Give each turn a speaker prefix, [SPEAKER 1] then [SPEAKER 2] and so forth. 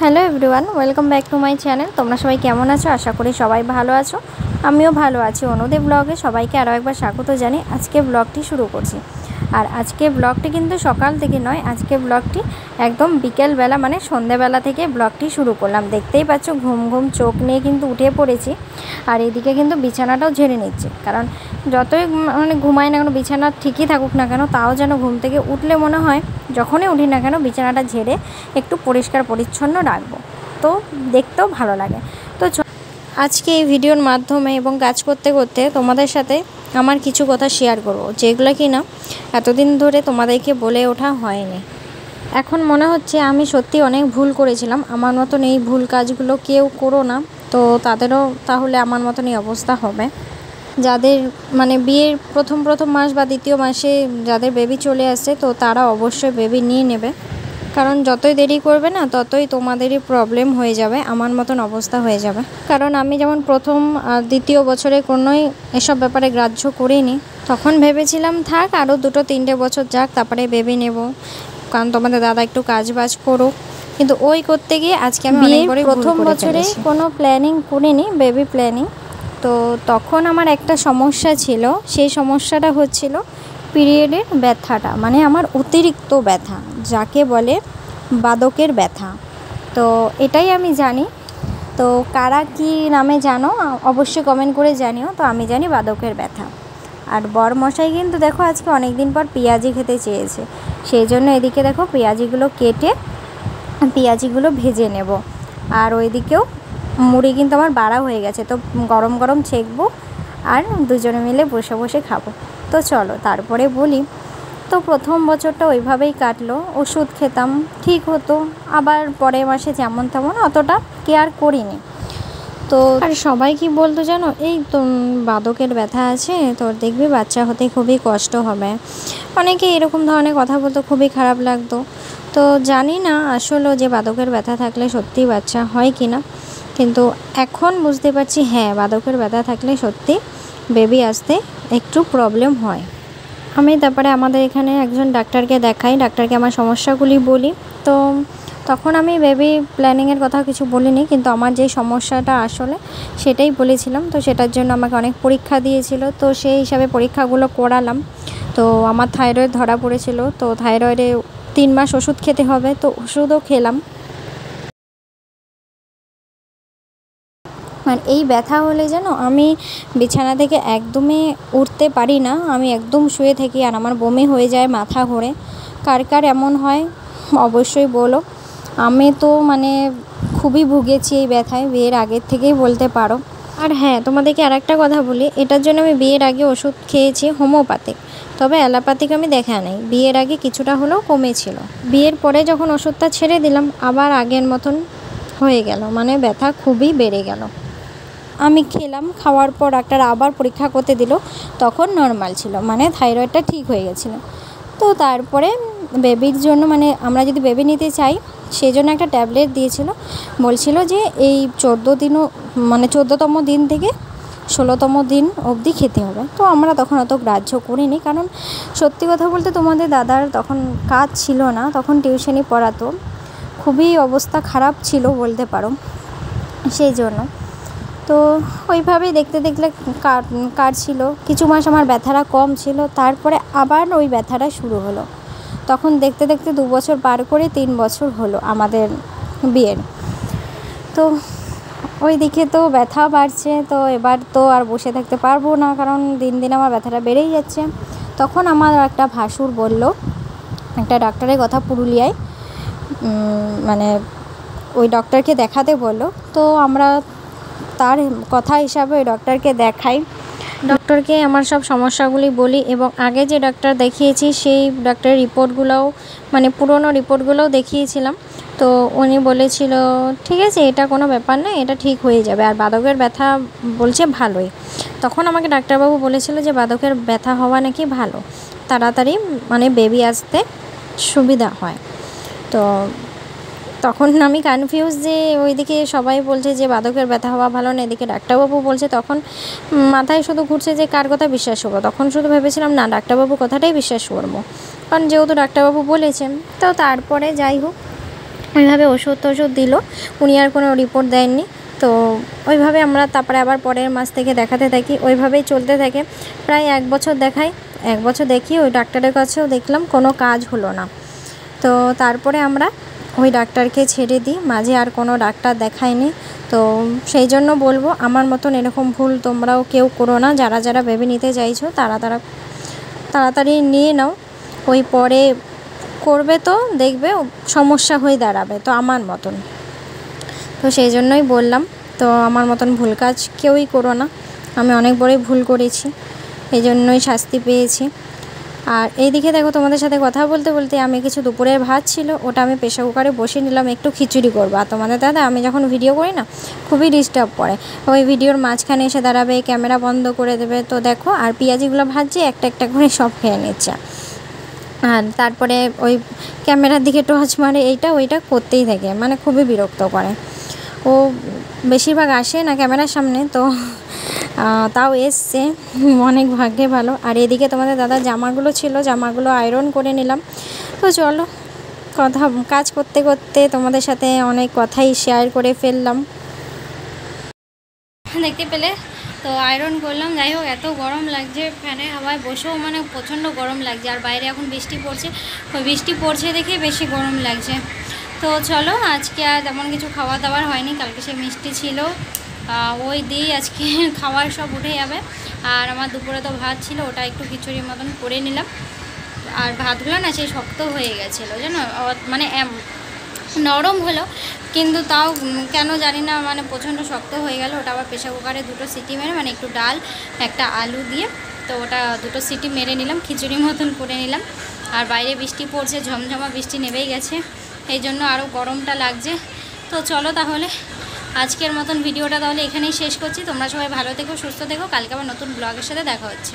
[SPEAKER 1] Hello everyone, welcome back to my channel. তোমরা সবাই কেমন আছো? আশা করি সবাই ভালো আছো। আমিও ভালো আছি। অনুদীপ ব্লগে সবাইকে আরও একবার স্বাগত জানি। আজকে ব্লগটি শুরু করছি। আর আজকে ব্লগটি কিন্তু সকাল থেকে নয়, আজকে ব্লগটি একদম বিকেলবেলা মানে সন্ধ্যেবেলা থেকে ব্লগটি শুরু করলাম। দেখতেই পাচ্ছ ঘুম ঘুম চোখ নিয়ে কিন্তু উঠে পড়েছি। আর এদিকে কিন্তু বিছানাটাও ঝেড়ে নিচ্ছে, কারণ যতই মানে ঘুমাই না কেন, বিছানা ঠিকই থাকুক না কেন, তাও যেন ঘুম থেকে উঠলে মনে হয় যখনই উঠি না কেন বিছানাটা ঝেড়ে একটু পরিষ্কার পরিচ্ছন্ন রাখবো, তো দেখতেও ভালো লাগে। তো আজকে এই ভিডিওর মাধ্যমে এবং কাজ করতে করতে তোমাদের সাথে আমার কিছু কথা শেয়ার করব, যেগুলো কি না এতদিন ধরে তোমাদেরকে বলে ওঠা হয়নি। এখন মনে হচ্ছে আমি সত্যি অনেক ভুল করেছিলাম। আমার মতন এই ভুল কাজগুলো কেউ করো না, তো তাদেরও তাহলে আমার মতন এই অবস্থা হবে। যাদের মানে বিয়ের প্রথম মাস বা দ্বিতীয় মাসে যাদের বেবি চলে আসে, তো তারা অবশ্যই বেবি নিয়ে নেবে, কারণ যতই দেরি করবে না ততই তোমাদেরই প্রবলেম হয়ে যাবে, আমার মতন অবস্থা হয়ে যাবে। কারণ আমি যেমন প্রথম আর দ্বিতীয় বছরে কোনোই এসব ব্যাপারে গ্রাহ্য করিনি। তখন ভেবেছিলাম থাক আরও 2-3 বছর যাক, তারপরে বেবি নেব, কারণ তোমাদের দাদা একটু কাজবাজ করুক। কিন্তু ওই করতে গিয়ে আজকে আমি বিয়ের প্রথম বছরে কোনো প্ল্যানিং করিনি, বেবি প্ল্যানিং। তো তখন আমার একটা সমস্যা ছিল, সেই সমস্যাটা হচ্ছিল পিরিয়ডের ব্যথাটা, মানে আমার অতিরিক্ত ব্যথা, যাকে বলে বাদকের ব্যথা। তো এটাই আমি জানি। তো কারা কি নামে জানো অবশ্যই কমেন্ট করে জানিও। তো আমি জানি বাদকের ব্যথা। আর বরমশাই কিন্তু দেখো আজকে অনেক দিন পর পেঁয়াজি খেতে চেয়েছে, সেই জন্য এদিকে দেখো পেঁয়াজিগুলো কেটে পেঁয়াজিগুলো ভেজে নেব। আর ওইদিকেও মুড়ি কিন্তু আমার বাড়া হয়ে গেছে, তো গরম গরম ছেঁকবো আর দুজনে মিলে বসে বসে খাবো। তো চলো তারপরে বলি। তো প্রথম বছরটা ওইভাবেই কাটলো, ওষুধ খেতাম ঠিক হতো, আবার পরের মাসে যেমন তেমন অতটা কেয়ার করিনি। তো আর সবাই কি বলতো জানো, এই তো বাদকের ব্যথা আছে, তোর দেখবি বাচ্চা হতে খুবই কষ্ট হবে, অনেকে এরকম ধরনের কথা বলতো, খুবই খারাপ লাগতো। তো জানি না আসলে যে বাদকের ব্যথা থাকলে সত্যি বাচ্চা হয় কি না, কিন্তু এখন বুঝতে পারছি হ্যাঁ, বাদকের ব্যথা থাকলে সত্যি বেবি আসতে একটু প্রবলেম হয়। আমি তারপরে আমাদের এখানে একজন ডাক্তারকে দেখাই, ডাক্তারকে আমার সমস্যাগুলি বলি। তো তখন আমি বেবি প্ল্যানিংয়ের কথা কিছু বলিনি, কিন্তু আমার যে সমস্যাটা আসলে সেটাই বলেছিলাম। তো সেটার জন্য আমাকে অনেক পরীক্ষা দিয়েছিল, তো সেই হিসাবে পরীক্ষাগুলো করালাম। তো আমার থাইরয়েড ধরা পড়েছিল, তো থাইরয়েডে 3 মাস ওষুধ খেতে হবে, তো ওষুধও খেলাম। আর এই ব্যথা হলে যেন আমি বিছানা থেকে একদমই উঠতে পারি না, আমি একদম শুয়ে থাকি আর আমার বমি হয়ে যায়, মাথা ঘোরে। কার কার এমন হয় অবশ্যই বলো। আমি তো মানে খুবই ভুগেছি এই ব্যথায়, বিয়ের আগের থেকেই বলতে পারো। আর হ্যাঁ, তোমাদেরকে আর একটা কথা বলি, এটার জন্য আমি বিয়ের আগে ওষুধ খেয়েছি হোমিওপ্যাথিক, তবে অ্যালোপ্যাথিক আমি দেখা নেই। বিয়ের আগে কিছুটা হলেও কমেছিল, বিয়ের পরে যখন ওষুধটা ছেড়ে দিলাম আবার আগের মতন হয়ে গেল, মানে ব্যথা খুবই বেড়ে গেল। আমি খেলাম, খাওয়ার পর ডাক্তার আবার পরীক্ষা করতে দিল, তখন নর্মাল ছিল, মানে থাইরয়েডটা ঠিক হয়ে গেছিলো। তো তারপরে বেবির জন্য মানে আমরা যদি বেবি নিতে চাই সেই জন্য একটা ট্যাবলেট দিয়েছিল, বলছিল যে এই 14তম দিন থেকে 16তম দিন অবধি খেতে হবে। তো আমরা তখন অত গ্রাহ্য করিনি, কারণ সত্যি কথা বলতে তোমাদের দাদার তখন কাজ ছিল না, তখন টিউশনি পড়াতো, খুবই অবস্থা খারাপ ছিল বলতে পারো, সেই জন্য। তো ওইভাবেই দেখতে দেখতে কাটছিল। কিছু মাস আমার ব্যথাটা কম ছিল, তারপরে আবার ওই ব্যথাটা শুরু হলো। তখন দেখতে দেখতে 2 বছর পার করে 3 বছর হলো আমাদের বিয়ের। তো ওই দিকে তো ব্যথা বাড়ছে, তো এবার তো আর বসে থাকতে পারবো না, কারণ দিন দিন আমার ব্যথাটা বেড়েই যাচ্ছে। তখন আমার একটা ভাসুর বলল একটা ডাক্তারের কথা, পুরুলিয়ায় মানে ওই ডক্টরকে দেখাতে বললো। তো আমরা তার কথা হিসাবে ওই ডক্টরকে দেখাই, ডক্টরকে আমার সব সমস্যাগুলি বলি, এবং আগে যে ডাক্তার দেখিয়েছি সেই ডাক্তারের রিপোর্টগুলোও মানে পুরনো রিপোর্টগুলোও দেখিয়েছিলাম। তো উনি বলেছিল ঠিক আছে, এটা কোনো ব্যাপার না, এটা ঠিক হয়ে যাবে, আর বাদকের ব্যথা বলছে ভালোই। তখন আমাকে ডাক্তারবাবু বলেছিল যে বাদকের ব্যথা হওয়া নাকি ভালো, তাড়াতাড়ি মানে বেবি আসতে সুবিধা হয়। তো তখন আমি কনফিউজ, যে ওইদিকে সবাই বলছে যে বাদকের ব্যথা হওয়া ভালো না, এদিকে ডাক্তারবাবু বলছে, তখন মাথায় শুধু ঘুরছে যে কার কথা বিশ্বাস করবো। তখন শুধু ভেবেছিলাম না, ডাক্তারবাবু কথাটাই বিশ্বাস করবো, কারণ যেহেতু ডাক্তারবাবু বলেছেন। তো তারপরে যাই হোক, ওইভাবে ওষুধ টষুধ দিল, উনি আর কোনো রিপোর্ট দেননি। তো ওইভাবে আমরা তারপরে আবার পরের মাস থেকে দেখাতে থাকি, ওইভাবেই চলতে থাকে। প্রায় 1 বছর দেখাই, 1 বছর দেখি, ওই ডাক্তারের কাছেও দেখলাম কোনো কাজ হলো না। তো তারপরে আমরা ওই ডাক্তারকে ছেড়ে দিই, মাঝে আর কোনো ডাক্তার দেখাইনি। তো সেই জন্য বলবো, আমার মতন এরকম ভুল তোমরাও কেউ করো না। যারা যারা বেবি নিতে চাইছো তাড়াতাড়ি নিয়ে নাও, ওই পরে করবে তো দেখবে সমস্যা হয়ে দাঁড়াবে, তো আমার মতন। তো সেই জন্যই বললাম, তো আমার মতন ভুল কাজ কেউই করো না। আমি অনেক বড়ই ভুল করেছি, এই জন্যই শাস্তি পেয়েছি। আর এইদিকে দেখো, তোমাদের সাথে কথা বলতে বলতে আমি কিছু দুপুরের ভাত ছিল, ওটা আমি প্রেসার কুকারে বসিয়ে নিলাম, একটু খিচুড়ি করবো। আর তোমাদের দাদা আমি যখন ভিডিও করি না, খুবই ডিস্টার্ব করে, ওই ভিডিওর মাঝখানে এসে দাঁড়াবে, ক্যামেরা বন্ধ করে দেবে। তো দেখো, আর পেঁয়াজিগুলো ভাজছে, একটা একটা করে সব খেয়ে নিচ্ছে। আর তারপরে ওই ক্যামেরার দিকে টর্চ মারে, এইটা ওইটা করতেই থাকে, মানে খুবই বিরক্ত করে। ও বেশিরভাগ আসে না ক্যামেরার সামনে, তো তাও এসছে, অনেক ভাগ্যে ভালো। আর এদিকে তোমাদের দাদার জামাগুলো ছিল, জামাগুলো আয়রন করে নিলাম। তো চলো, কাজ করতে করতে তোমাদের সাথে অনেক কথাই শেয়ার করে ফেললাম, দেখতে পেলে। তো আয়রন করলাম। যাই হোক, এত গরম লাগছে, ফ্যানের হাওয়ায় বসেও মানে প্রচণ্ড গরম লাগছে। আর বাইরে এখন বৃষ্টি পড়ছে, ওই বৃষ্টি পড়ছে দেখে বেশি গরম লাগছে। তো চলো, আজকে আর তেমন কিছু খাওয়া দাওয়ার হয়নি, কালকে সে মিষ্টি ছিল, ওই দিয়েই আজকে খাওয়ার সব উঠে যাবে। আর আমার দুপুরে তো ভাত ছিল, ওটা একটু খিচুড়ির মতন করে নিলাম। আর ভাতগুলো না সেই শক্ত হয়ে গেছিলো, জানো, মানে নরম হলো, কিন্তু তাও কেন জানি না, মানে প্রচণ্ড শক্ত হয়ে গেল। ওটা আবার প্রেসার কুকারে 2টো সিটি মেরে, মানে একটু ডাল একটা আলু দিয়ে, তো ওটা 2টো সিটি মেরে নিলাম, খিচুড়ির মতন করে নিলাম। আর বাইরে বৃষ্টি পড়ছে, ঝমঝমা বৃষ্টি নেমেই গেছে, এই জন্য আরও গরমটা লাগছে। তো চলো তাহলে আজকের মতন ভিডিওটা তাহলে এখানেই শেষ করছি। তোমরা সবাই ভালো থেকো, সুস্থ থেকো, কালকে আবার নতুন ব্লগের সাথে দেখা হচ্ছে।